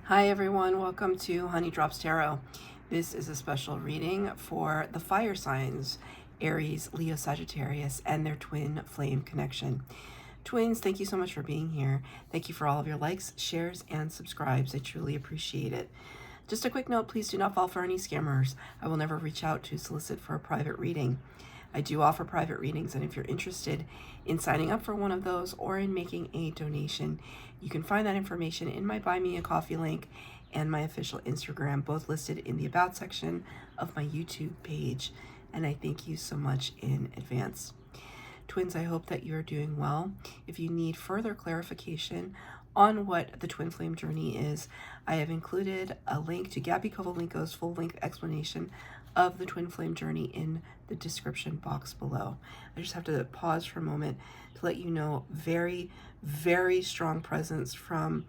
Hi everyone, welcome to Honey Drops Tarot. This is a special reading for the fire signs, Aries, Leo, Sagittarius, and their twin flame connection. Twins, thank you so much for being here. Thank you for all of your likes, shares, and subscribes. I truly appreciate it. Just a quick note, please do not fall for any scammers. I will never reach out to solicit for a private reading. I do offer private readings, and if you're interested in signing up for one of those or in making a donation, you can find that information in my Buy Me a Coffee link and my official Instagram, both listed in the About section of my YouTube page. And I thank you so much in advance. Twins, I hope that you're doing well. If you need further clarification on what the twin flame journey is, I have included a link to Gabi Kovalenko's full-length explanation of the twin flame journey in the description box below. I just have to pause for a moment to let you know, very, very strong presence from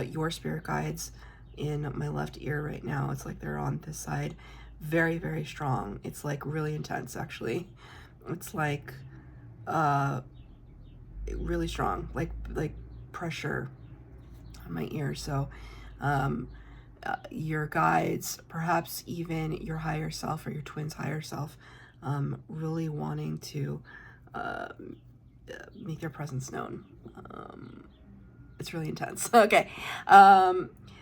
your spirit guides in my left ear right now. It's like they're on this side. Very, very strong. It's like really intense, actually. It's like really strong, like pressure on my ear. So your guides, perhaps even your higher self or your twin's higher self, really wanting to make their presence known. It's really intense. Okay.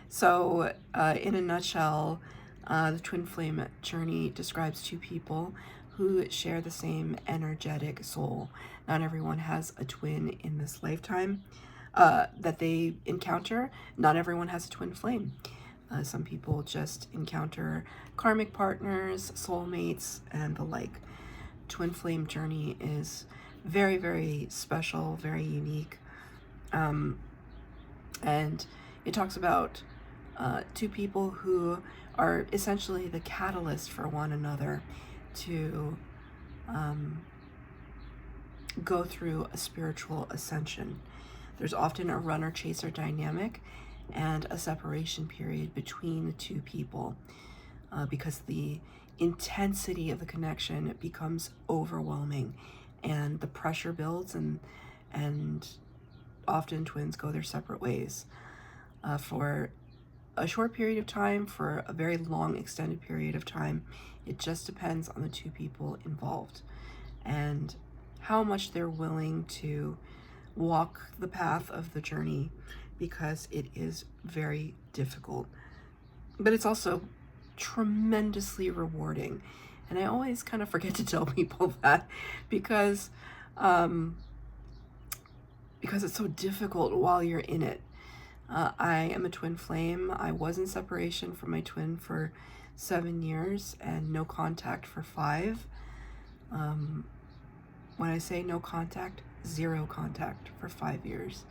So in a nutshell, the twin flame journey describes two people who share the same energetic soul. Not everyone has a twin in this lifetime that they encounter. Not everyone has a twin flame. Some people just encounter karmic partners, soulmates, and the like. Twin flame journey is very, very special, very unique. And it talks about two people who are essentially the catalyst for one another to go through a spiritual ascension. There's often a runner-chaser dynamic and a separation period between the two people because the intensity of the connection becomes overwhelming and the pressure builds, and often twins go their separate ways for a short period of time, for a very long extended period of time. It just depends on the two people involved and how much they're willing to walk the path of the journey, because it is very difficult, but it's also tremendously rewarding. And I always kind of forget to tell people that because it's so difficult while you're in it. I am a twin flame. I was in separation from my twin for 7 years and no contact for 5. When I say no contact, 0 contact for 5 years.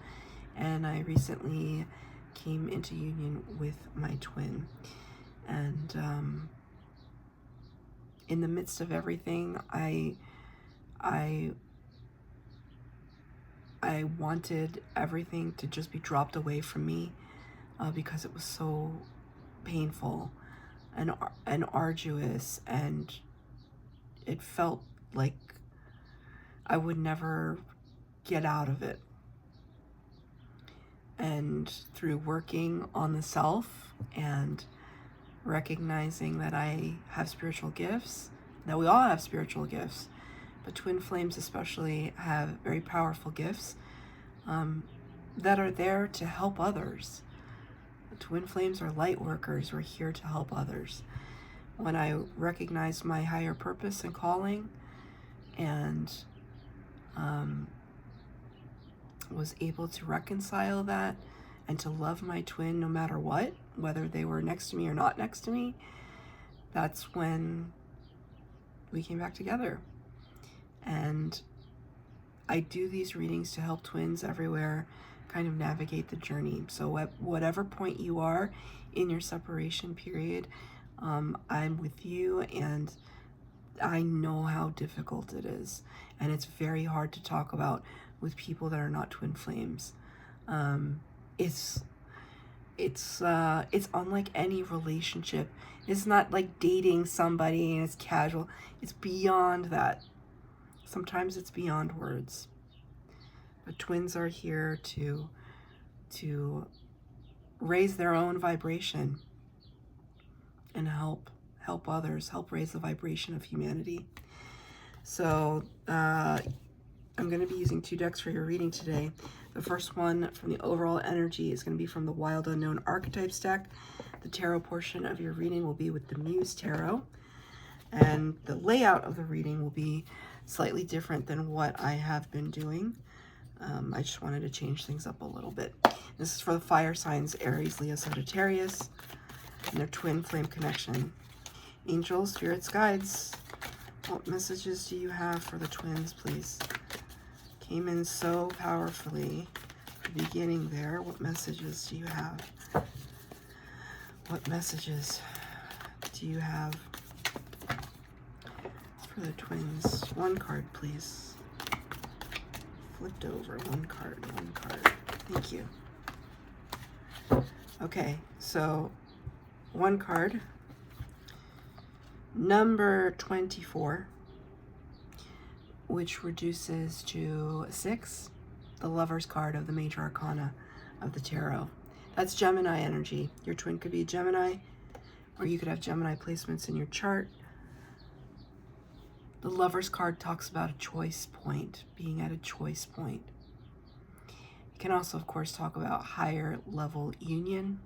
And I recently came into union with my twin. And in the midst of everything, I wanted everything to just be dropped away from me because it was so painful and arduous, and it felt like I would never get out of it. And through working on the self and recognizing that I have spiritual gifts, that we all have spiritual gifts, but twin flames especially have very powerful gifts that are there to help others. Twin flames are light workers. We're here to help others. When I recognized my higher purpose and calling, and was able to reconcile that and to love my twin no matter what, whether they were next to me or not next to me, that's when we came back together. And I do these readings to help twins everywhere kind of navigate the journey. So at whatever point you are in your separation period, I'm with you, and I know how difficult it is. And it's very hard to talk about with people that are not twin flames. It's unlike any relationship. It's not like dating somebody and it's casual. It's beyond that. Sometimes it's beyond words. But twins are here to raise their own vibration and help others, help raise the vibration of humanity. So I'm going to be using 2 decks for your reading today. The first one from the overall energy is going to be from the Wild Unknown Archetypes deck. The tarot portion of your reading will be with the Muse Tarot. And the layout of the reading will be slightly different than what I have been doing. I just wanted to change things up a little bit. This is for the fire signs, Aries, Leo, Sagittarius, and their twin flame connection. Angels, spirits, guides, what messages do you have for the twins, please? Came in so powerfully at the beginning there. What messages do you have? What messages do you have for the twins? 1 card, please. Flipped over. 1 card, 1 card. Thank you. Okay, so 1 card. Number 24, which reduces to 6, the Lover's card of the Major Arcana of the Tarot. That's Gemini energy. Your twin could be a Gemini, or you could have Gemini placements in your chart. The Lover's card talks about a choice point, being at a choice point. It can also, of course, talk about higher level union.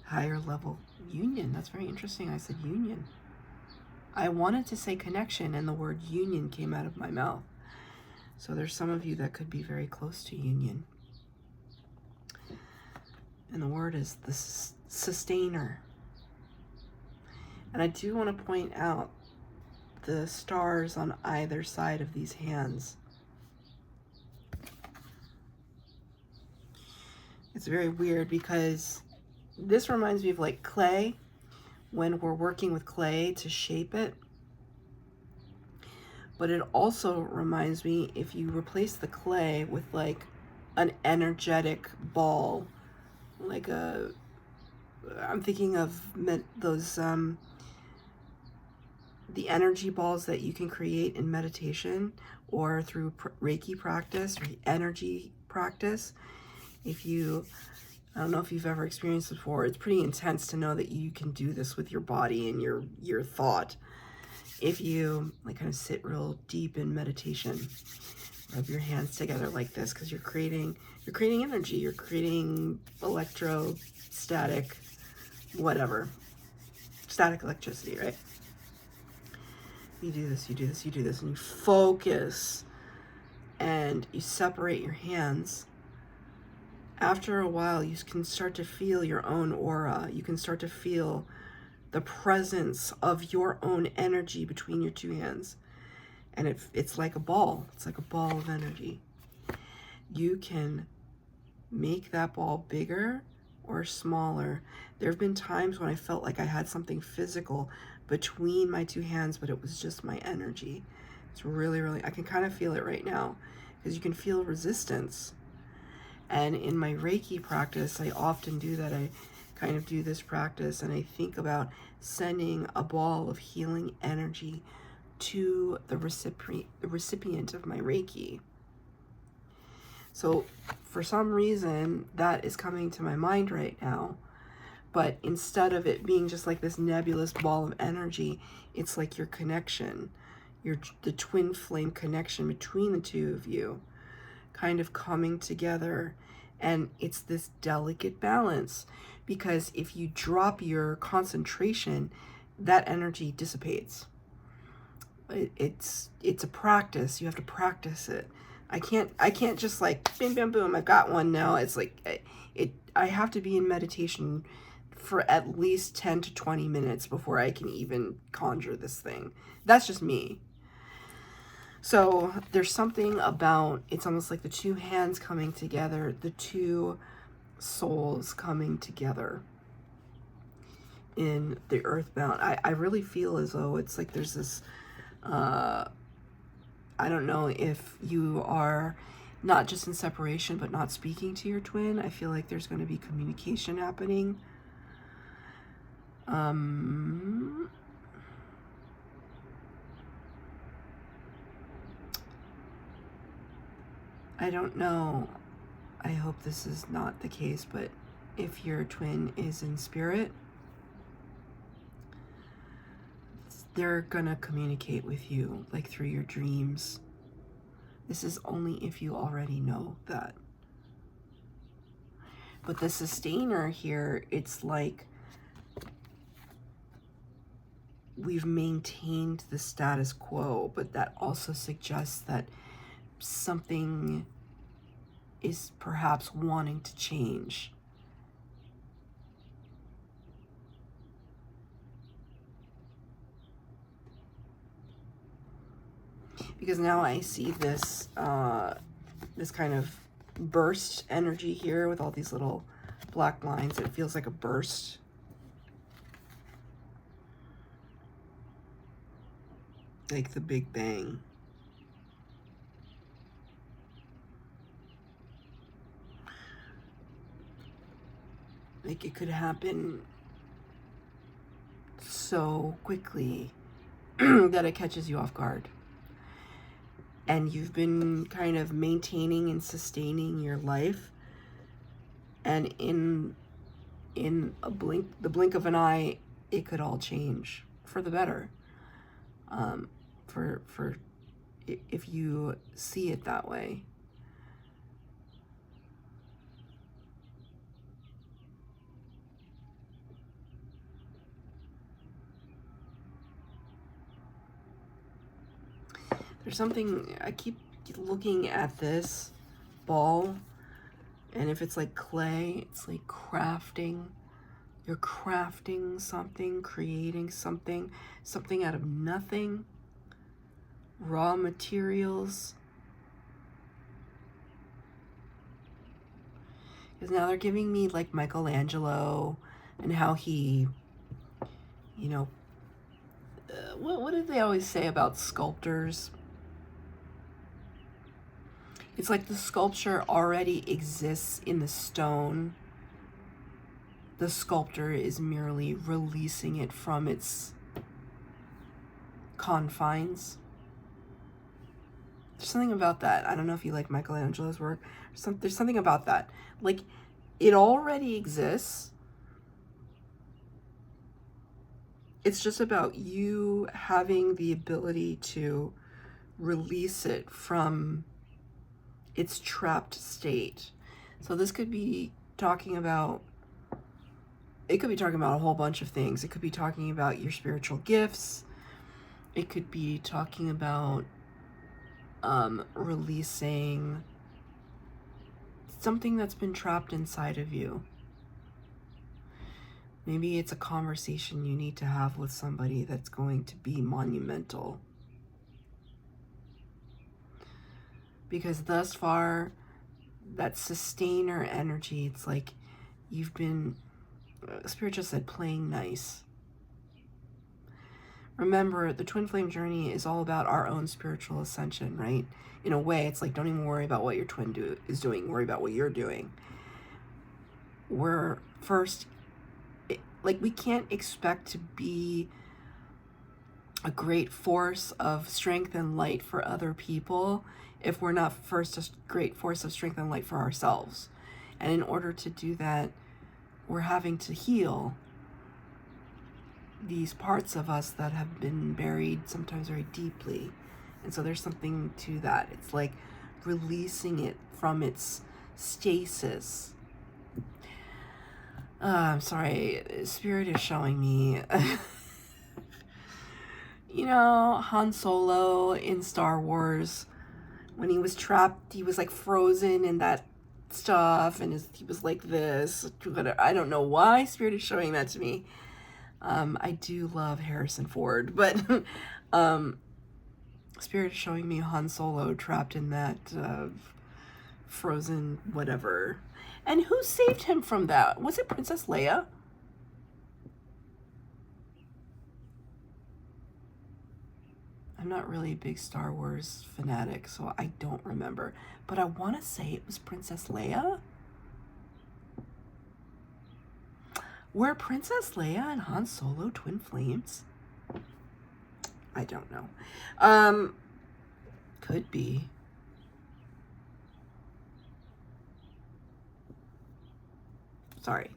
Higher level union. That's very interesting. I said union. I wanted to say connection, and the word union came out of my mouth. So there's some of you that could be very close to union. And the word is the sustainer. And I do want to point out the stars on either side of these hands. It's very weird because this reminds me of like clay, when we're working with clay to shape it. But it also reminds me if you replace the clay with like an energetic ball, like I'm thinking of those, the energy balls that you can create in meditation or through Reiki practice or energy practice. I don't know if you've ever experienced it before. It's pretty intense to know that you can do this with your body and your thought. If you like kind of sit real deep in meditation, rub your hands together like this, because you're creating energy. You're creating electrostatic, whatever, static electricity, right? You do this, you do this, you do this, and you focus and you separate your hands. After a while, you can start to feel your own aura. You can start to feel the presence of your own energy between your 2 hands. And it's like a ball. It's like a ball of energy. You can make that ball bigger or smaller. There have been times when I felt like I had something physical between my 2 hands, but it was just my energy. It's really, really, I can kind of feel it right now, because you can feel resistance. And in my Reiki practice, I often do that. I kind of do this practice and I think about sending a ball of healing energy to the recipient of my Reiki. So for some reason, that is coming to my mind right now. But instead of it being just like this nebulous ball of energy, it's like your connection, the twin flame connection between the 2 of you, kind of coming together. And it's this delicate balance, because if you drop your concentration, that energy dissipates. It's a practice. You have to practice it. I can't just like bim bam boom, I've got one now. It's like I have to be in meditation for at least 10 to 20 minutes before I can even conjure this thing. That's just me. So there's something about, it's almost like the 2 hands coming together, the 2 souls coming together in the earthbound. I really feel as though it's like there's this, I don't know if you are not just in separation, but not speaking to your twin. I feel like there's going to be communication happening. I don't know. I hope this is not the case, but if your twin is in spirit, they're gonna communicate with you like through your dreams. This is only if you already know that. But the sustainer here, it's like we've maintained the status quo, but that also suggests that something is perhaps wanting to change. Because now I see this this kind of burst energy here with all these little black lines. It feels like a burst. Like the Big Bang. Like it could happen so quickly that it catches you off guard. And you've been kind of maintaining and sustaining your life, and in a blink, the blink of an eye, it could all change for the better. For if you see it that way. There's something, I keep looking at this ball, and if it's like clay, it's like crafting. You're crafting something, creating something out of nothing. Raw materials. Because now they're giving me like Michelangelo and how he, you know, what did they always say about sculptors? It's like the sculpture already exists in the stone. The sculptor is merely releasing it from its confines. There's something about that. I don't know if you like Michelangelo's work. There's something about that. Like, it already exists. It's just about you having the ability to release it from its trapped state. So this could be talking about, it could be talking about a whole bunch of things. It could be talking about your spiritual gifts. It could be talking about releasing something that's been trapped inside of you. Maybe it's a conversation you need to have with somebody that's going to be monumental. Because thus far, that sustainer energy, it's like you've been, Spirit just said, playing nice. Remember, the twin flame journey is all about our own spiritual ascension, right? In a way, it's like, don't even worry about what your twin is doing. Worry about what you're doing. We're first, like, we can't expect to be a great force of strength and light for other people if we're not first a great force of strength and light for ourselves. And in order to do that, we're having to heal these parts of us that have been buried sometimes very deeply. And so there's something to that. It's like releasing it from its stasis. I'm sorry, Spirit is showing me you know, Han Solo in Star Wars, when he was trapped, he was like frozen in that stuff, and he was like this. I don't know why Spirit is showing that to me. I do love Harrison Ford, but Spirit is showing me Han Solo trapped in that frozen whatever. And who saved him from that? Was it Princess Leia? I'm not really a big Star Wars fanatic, so I don't remember. But I want to say it was Princess Leia. Were Princess Leia and Han Solo twin flames? I don't know. Could be. Sorry.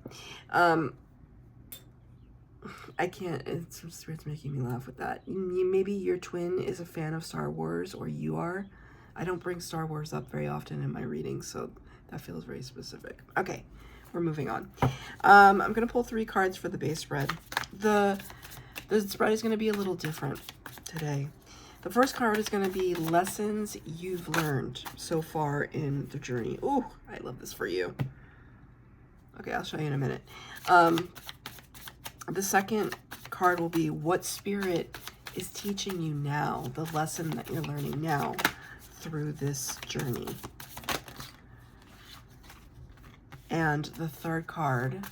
I can't, it's making me laugh with that. Maybe your twin is a fan of Star Wars, or you are. I don't bring Star Wars up very often in my readings, so that feels very specific. Okay, we're moving on. I'm going to pull 3 cards for the base spread. The spread is going to be a little different today. The first card is going to be lessons you've learned so far in the journey. Ooh, I love this for you. Okay, I'll show you in a minute. The second card will be what spirit is teaching you now, the lesson that you're learning now through this journey. And the third card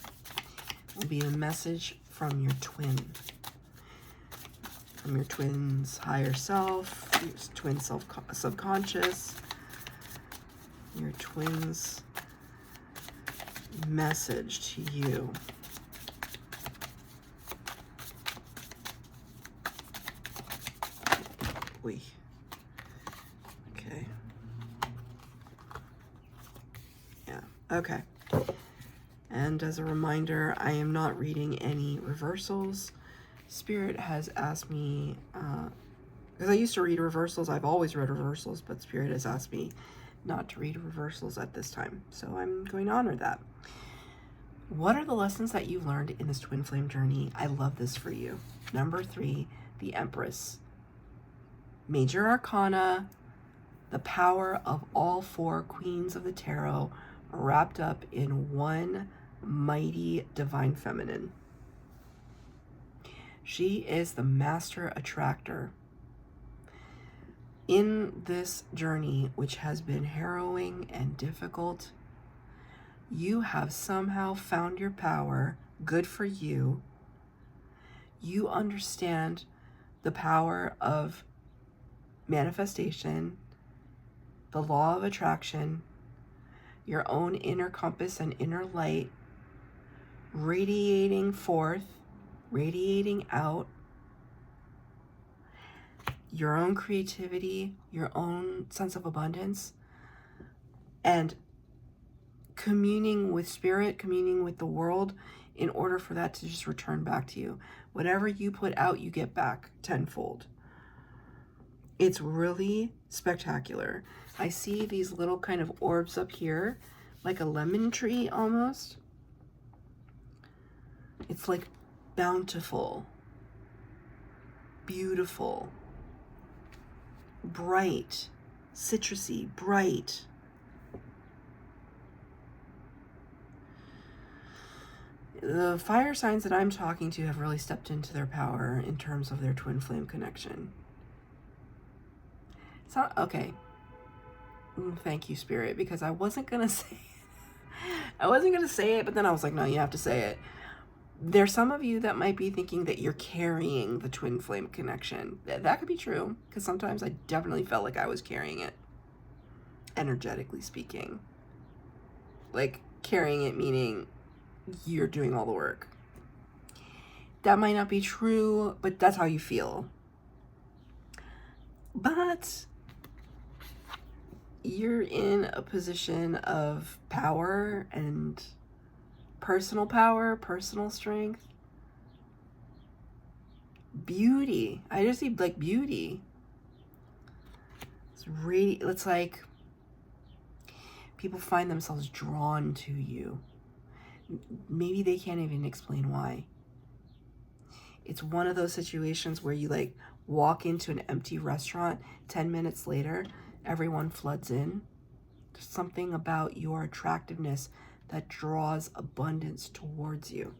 will be a message from your twin. From your twin's higher self, your twin's subconscious, your twin's message to you. Okay. Yeah, okay. And as a reminder, I am not reading any reversals. Spirit has asked me, because I used to read reversals, I've always read reversals, but Spirit has asked me not to read reversals at this time. So I'm going to honor that. What are the lessons that you've learned in this twin flame journey? I love this for you. Number 3, the Empress. Major Arcana, the power of all 4 queens of the tarot wrapped up in one mighty divine feminine. She is the master attractor. In this journey, which has been harrowing and difficult, you have somehow found your power. Good for you. You understand the power of manifestation, the law of attraction, your own inner compass and inner light, radiating forth, radiating out, your own creativity, your own sense of abundance, and communing with spirit, communing with the world in order for that to just return back to you. Whatever you put out, you get back tenfold. It's really spectacular. I see these little kind of orbs up here, like a lemon tree almost. It's like bountiful, beautiful, bright, citrusy, bright. The fire signs that I'm talking to have really stepped into their power in terms of their twin flame connection. It's not, okay. Thank you, Spirit, because I wasn't going to say it. I wasn't going to say it, but then I was like, no, you have to say it. There's some of you that might be thinking that you're carrying the twin flame connection. That could be true, because sometimes I definitely felt like I was carrying it, energetically speaking. Like, carrying it meaning you're doing all the work. That might not be true, but that's how you feel. But you're in a position of power and personal power, personal strength, beauty. I just see like beauty. It's like people find themselves drawn to you. Maybe they can't even explain why. It's one of those situations where you like walk into an empty restaurant, 10 minutes later, everyone floods in. There's something about your attractiveness that draws abundance towards you.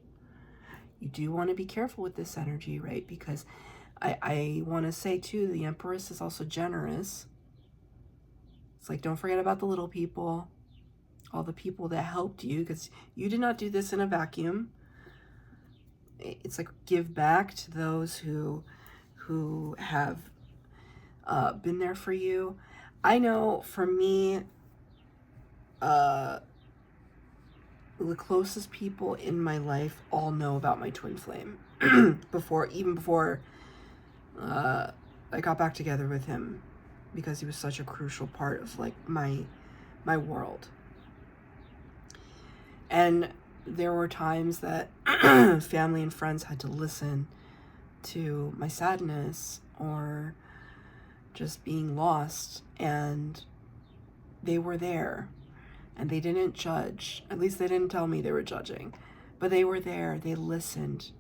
You do want to be careful with this energy, right? Because I want to say too, the Empress is also generous. It's like, don't forget about the little people, all the people that helped you, because you did not do this in a vacuum. It's like, give back to those who have been there for you. I know for me, the closest people in my life all know about my twin flame before I got back together with him, because he was such a crucial part of like my world. And there were times that family and friends had to listen to my sadness or just being lost, and they were there, and they didn't judge. At least they didn't tell me they were judging, but they were there. They listened.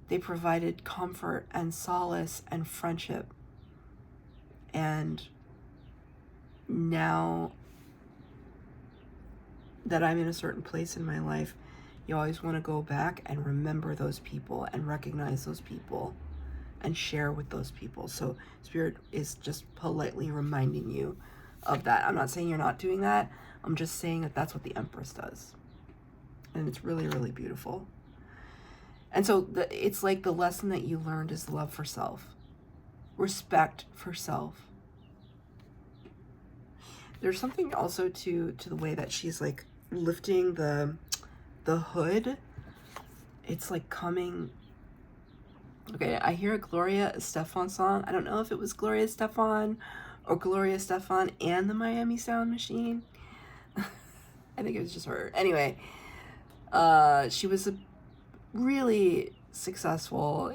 They provided comfort and solace and friendship. And now that I'm in a certain place in my life, you always want to go back and remember those people and recognize those people and share with those people. So Spirit is just politely reminding you of that. I'm not saying you're not doing that. I'm just saying that that's what the Empress does. And it's really, really beautiful. And so it's like the lesson that you learned is love for self, respect for self. There's something also to the way that she's like lifting the hood. It's like coming. Okay, I hear a Gloria Estefan song. I don't know if it was Gloria Estefan or Gloria Estefan and the Miami Sound Machine. I think it was just her. Anyway, she was a really successful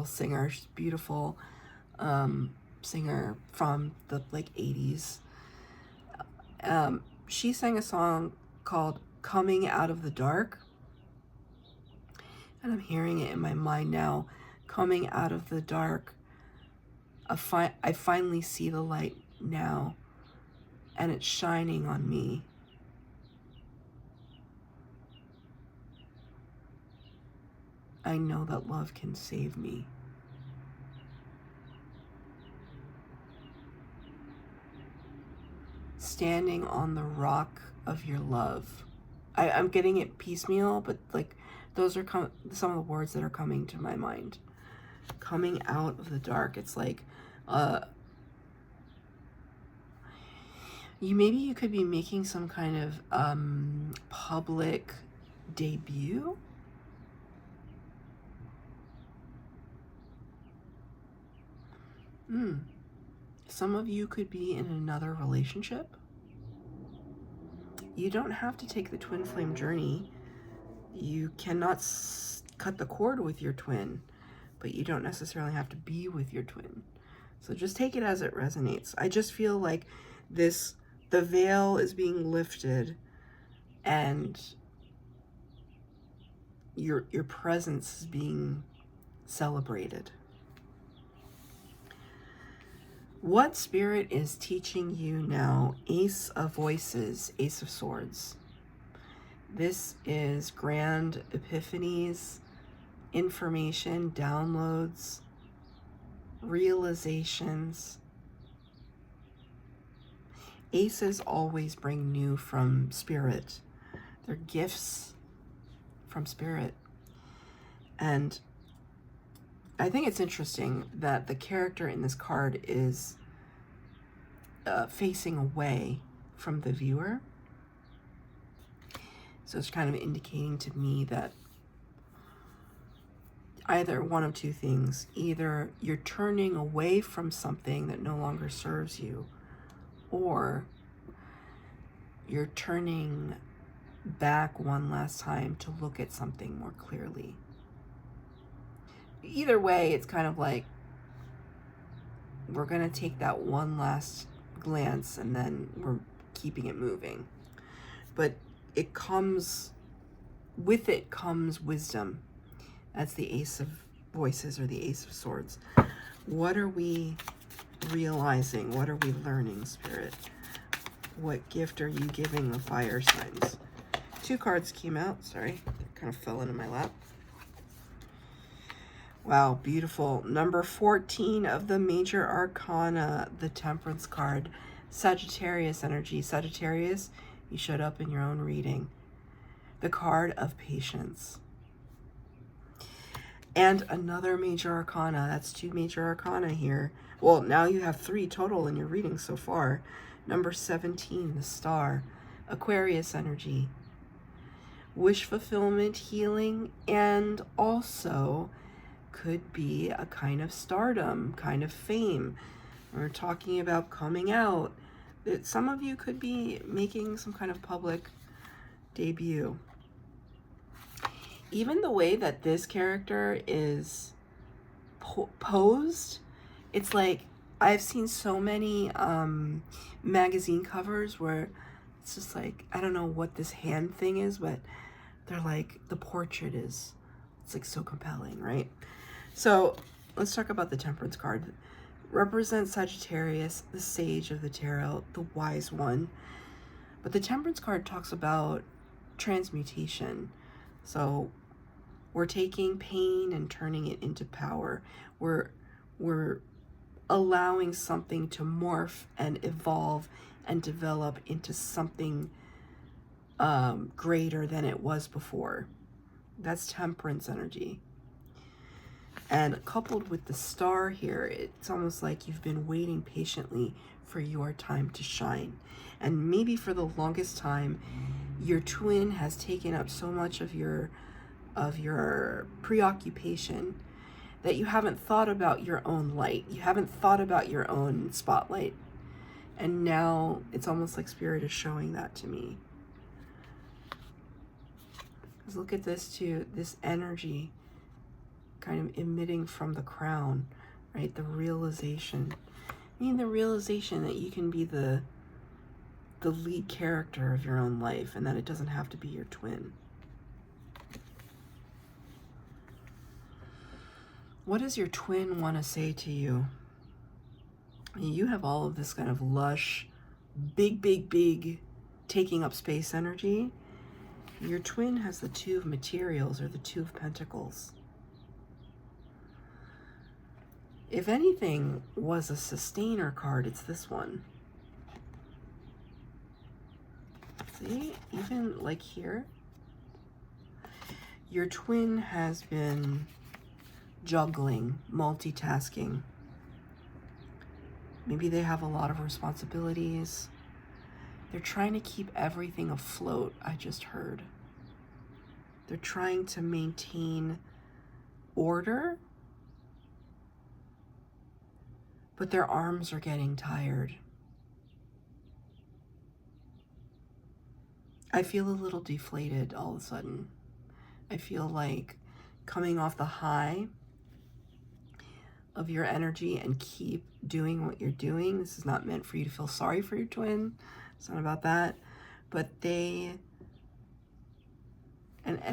singer. She's a beautiful singer from the like 80s. She sang a song called Coming Out of the Dark. And I'm hearing it in my mind now. Coming out of the dark. I finally see the light now. And it's shining on me. I know that love can save me. Standing on the rock of your love. I'm getting it piecemeal, but like those are some of the words that are coming to my mind. Coming out of the dark. It's like maybe you could be making some kind of public debut. Some of you could be in another relationship. You don't have to take the twin flame journey. You cannot cut the cord with your twin, but you don't necessarily have to be with your twin. So just take it as it resonates. I just feel like the veil is being lifted and your presence is being celebrated. What Spirit is teaching you now? Ace of Voices, Ace of Swords. This is grand epiphanies, information, downloads, realizations. Aces always bring new from Spirit. They're gifts from Spirit. And I think it's interesting that the character in this card is facing away from the viewer. So it's kind of indicating to me that either one of two things. Either you're turning away from something that no longer serves you, or you're turning back one last time to look at something more clearly. Either way, it's kind of like we're going to take that one last glance and then we're keeping it moving. But with it comes wisdom. That's the Ace of Voices or the Ace of Swords. What are we realizing? What are we learning, Spirit? What gift are you giving the fire signs? 2 cards came out. Sorry, they kind of fell into my lap. Wow, beautiful. Number 14 of the Major Arcana, the Temperance card. Sagittarius energy. Sagittarius, you showed up in your own reading. The card of patience. And another Major Arcana. That's 2 Major Arcana here. Well, now you have 3 total in your reading so far. Number 17, the Star. Aquarius energy. Wish fulfillment, healing, and also could be a kind of stardom, kind of fame. We're talking about coming out. That some of you could be making some kind of public debut. even the way that this character is posed, it's like I've seen so many magazine covers where it's just like, I don't know what this hand thing is, but they're like, the portrait is, it's like so compelling, right? So let's talk about the Temperance card. Represents Sagittarius, the sage of the tarot, the wise one. But the Temperance card talks about transmutation. So we're taking pain and turning it into power. We're allowing something to morph and evolve and develop into something greater than it was before. That's Temperance energy. And coupled with the star here, it's almost like you've been waiting patiently for your time to shine. And maybe for the longest time, your twin has taken up so much of your preoccupation that you haven't thought about your own light. You haven't thought about your own spotlight. And now it's almost like Spirit is showing that to me. Because look at this too, this energy kind of emitting from the crown, right? The realization. I mean, the realization that you can be the lead character of your own life and that it doesn't have to be your twin. What does your twin want to say to you? I mean, you have all of this kind of lush, big, taking up space energy. Your twin has the Two of Materials, or the Two of Pentacles. If anything was a sustainer card, it's this one. See, even like here, your twin has been juggling, multitasking. Maybe they have a lot of responsibilities. They're trying to keep everything afloat, I just heard. They're trying to maintain order, but their arms are getting tired. I feel a little deflated all of a sudden. I feel like coming off the high of your energy and keep doing what you're doing. This is not meant for you to feel sorry for your twin. It's not about that. But and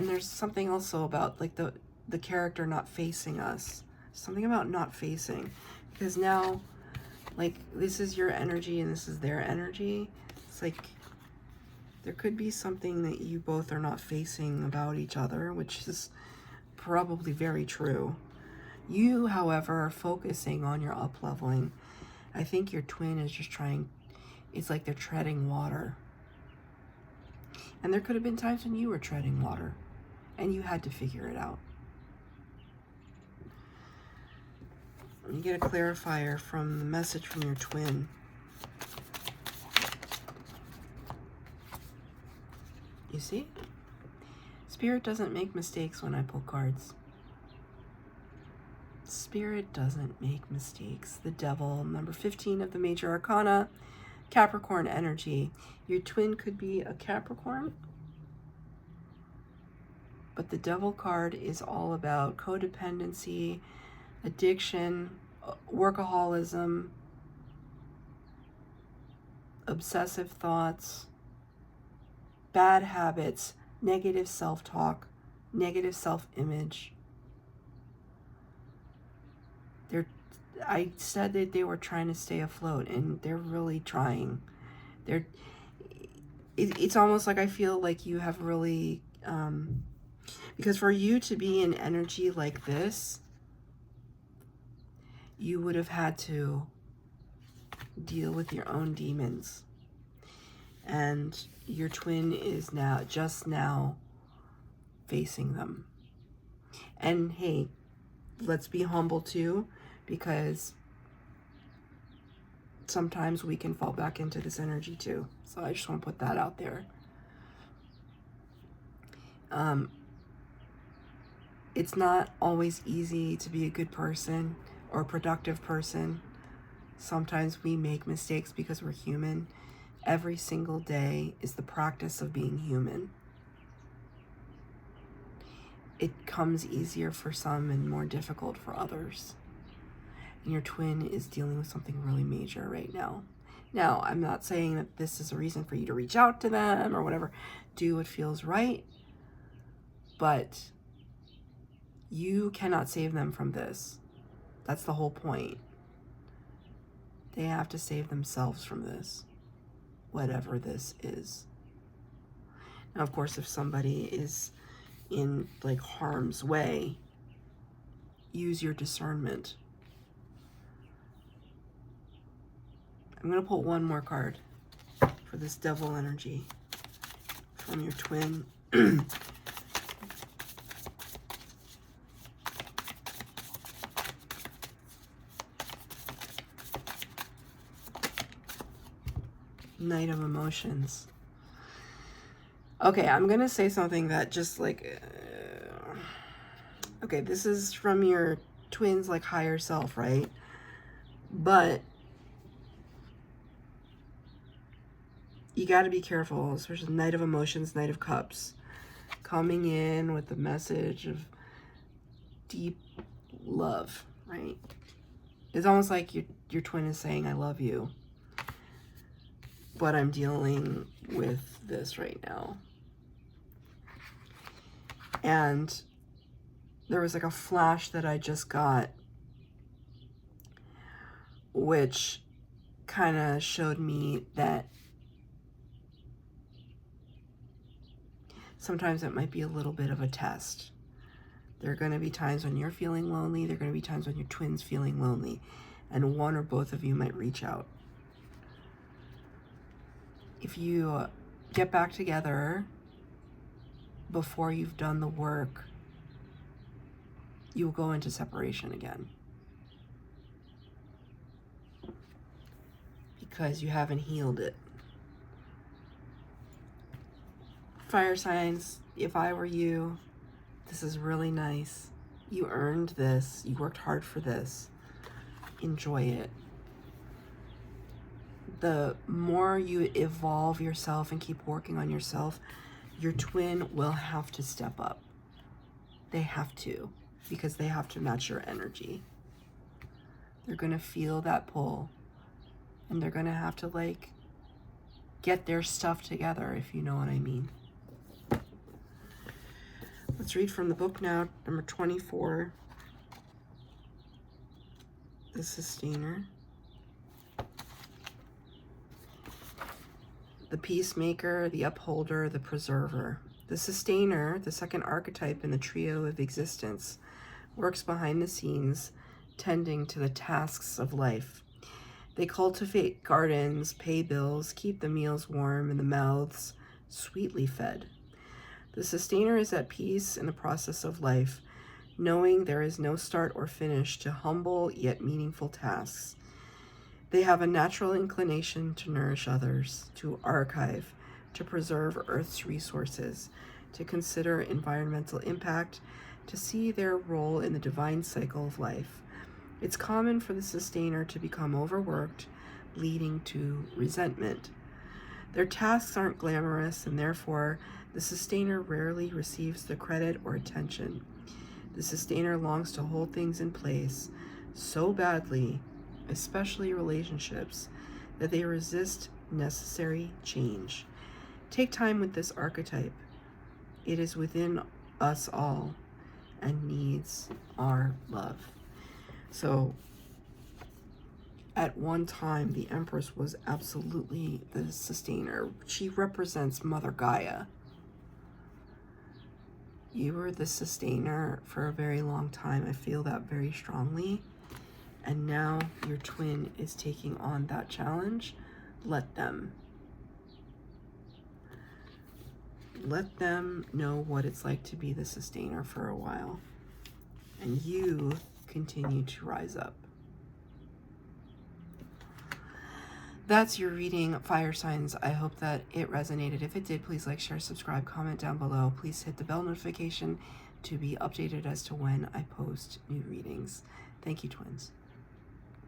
there's something also about like the character not facing us. Something about not facing. Because now, like, this is your energy and this is their energy. It's like there could be something that you both are not facing about each other, which is probably very true. You, however, are focusing on your up-leveling. I think your twin is just trying, it's like they're treading water. And there could have been times when you were treading water and you had to figure it out. You get a clarifier from the message from your twin. You see? Spirit doesn't make mistakes when I pull cards. Spirit doesn't make mistakes. The Devil, number 15 of the Major Arcana, Capricorn energy. Your twin could be a Capricorn, but the Devil card is all about codependency, addiction, workaholism, obsessive thoughts, bad habits, negative self-talk, negative self-image. I said that they were trying to stay afloat, and they're really trying. It's almost like I feel like you have really, because for you to be in energy like this, you would have had to deal with your own demons. And your twin is just now facing them. And hey, let's be humble too, because sometimes we can fall back into this energy too. So I just want to put that out there. It's not always easy to be a good person or a productive person. Sometimes we make mistakes because we're human. Every single day is the practice of being human. it comes easier for some and more difficult for others. And your twin is dealing with something really major right now. Now, I'm not saying that this is a reason for you to reach out to them or whatever. Do what feels right. But you cannot save them from this. That's the whole point. They have to save themselves from this, whatever this is. Now, of course, if somebody is in like harm's way, use your discernment. I'm going to pull one more card for this devil energy from your twin. Knight of Emotions. Okay, I'm going to say something that just like... okay, this is from your twin's like higher self, right? But you got to be careful, especially Knight of Emotions, Knight of Cups, coming in with the message of deep love, right? It's almost like your twin is saying, I love you, but I'm dealing with this right now. And there was like a flash that I just got, which kind of showed me that sometimes it might be a little bit of a test. There are going to be times when you're feeling lonely. There are going to be times when your twin's feeling lonely. And one or both of you might reach out. If you get back together before you've done the work, you'll go into separation again. Because you haven't healed it. Fire signs, if I were you, this is really nice. You earned this. You worked hard for this. Enjoy it. The more you evolve yourself and keep working on yourself, your twin will have to step up. They have to, because they have to match your energy. They're going to feel that pull, and they're going to have to like get their stuff together, if you know what I mean. Let's read from the book now, number 24, the Sustainer. The Peacemaker, the Upholder, the Preserver. The Sustainer, the second archetype in the trio of existence, works behind the scenes, tending to the tasks of life. They cultivate gardens, pay bills, keep the meals warm and the mouths sweetly fed. The Sustainer is at peace in the process of life, knowing there is no start or finish to humble yet meaningful tasks. They have a natural inclination to nourish others, to archive, to preserve Earth's resources, to consider environmental impact, to see their role in the divine cycle of life. It's common for the Sustainer to become overworked, leading to resentment. Their tasks aren't glamorous, and therefore the Sustainer rarely receives the credit or attention. The Sustainer longs to hold things in place so badly, especially relationships, that they resist necessary change. Take time with this archetype. It is within us all and needs our love. So, at one time, the Empress was absolutely the Sustainer. She represents Mother Gaia. You were the Sustainer for a very long time. I feel that very strongly. And now your twin is taking on that challenge. Let them. Let them know what it's like to be the Sustainer for a while. And you continue to rise up. That's your reading, fire signs. I hope that it resonated. If it did, please like, share, subscribe, comment down below. Please hit the bell notification to be updated as to when I post new readings. Thank you, twins.